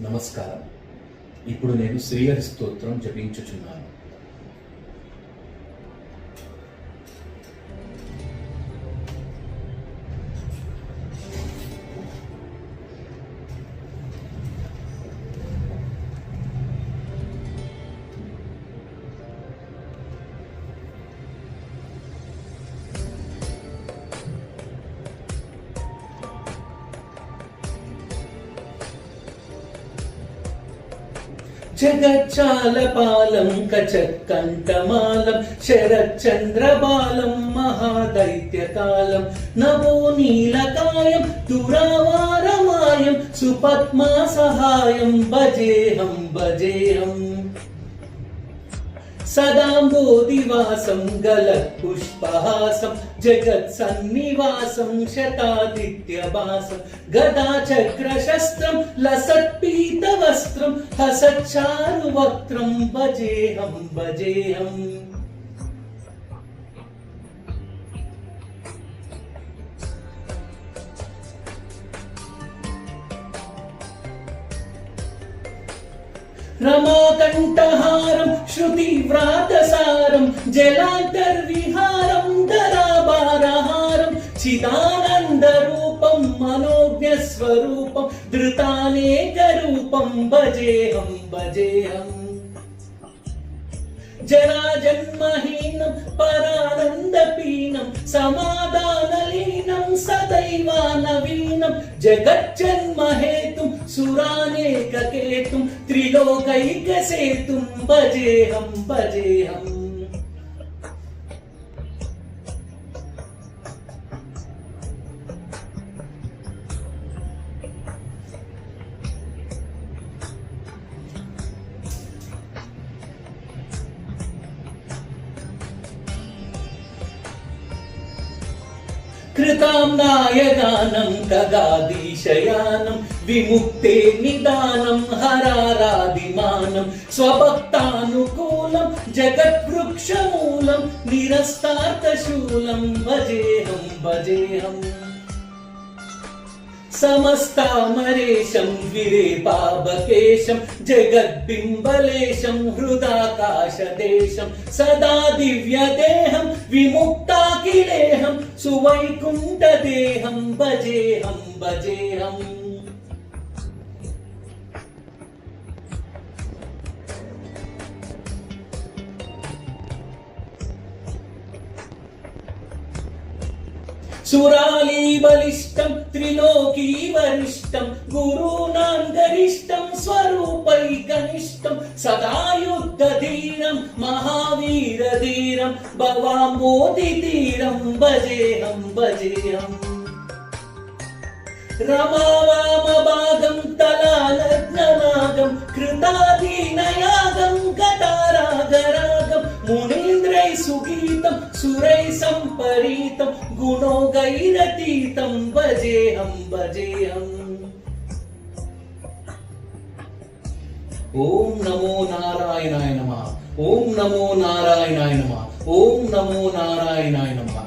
నమస్కారం. ఇప్పుడు నేను శ్రీహరి స్తోత్రం జపించుచున్నాను. జగచ్చాలపాలం కచకంఠమాలం శరచంద్రబాలం మహాదైత్యకాలం నవో నీలకాయం దురావారమాయం సుపద్మా సహాయం భజేహం భజేహం. సదాంబోధివాసం గలత్పుష్పహాసం జగత్సన్నివాసం శతాదిత్యవాసం గదాచక్రశస్త్రం లసత్పీతవస్త్రం హసచ్చారువక్త్రం భజేహం భజేహం. రమాకంఠహారం శృతివ్రాతసారం జలాంతర్విహారం ధరాభారహారం చిదానందరూపం మనోజ్ఞస్వరూపం ధృతానేకరూపం భజేహం భజేహం. జరాజన్మహీనం పరానందపీనం సమాధానలీనం సదైవానవీనం జగజ్జన్మహేతుం సురానేకకేతుం త్రిలోకైకసేతుం భజేహం భజేహం. కృతాంనాయగానం ఖగాదీశయానం విముక్తే నిదానం హరారాదిమానం స్వభక్తానుకూలం జగద్వృక్షమూలం నిరస్తార్థశూలం భజేహం భజేహం. సమస్తామరేశం విరేపాభకేశం జగద్బింబలేశం హృదాకాశదేశం సదా దివ్యదేహం విముక్తాఖిలేహం సువైకుంఠదేహం భజేహం భజేహం. సురాలీబలిష్టం త్రిలోకీ వరిష్టం గురూణాం గరిష్టం స్వరూపైకనిష్టం సదాయుద్ధధీరం మహావీరధీరం భవాంబోధితీరం భజేహం భజేహం. రమావామభాగం తలాలగ్ననాగం కృతాదీనయాగం గతారాగరాగం మునీంద్రై సుగీతం సురై సంపరీతం గుణోగైరతీతం భజేహం భజేహం. ఓం నమో నారాయణాయ నమః. ఓం నమో నారాయణాయ నమః. ఓం నమో నారాయణాయ నమః.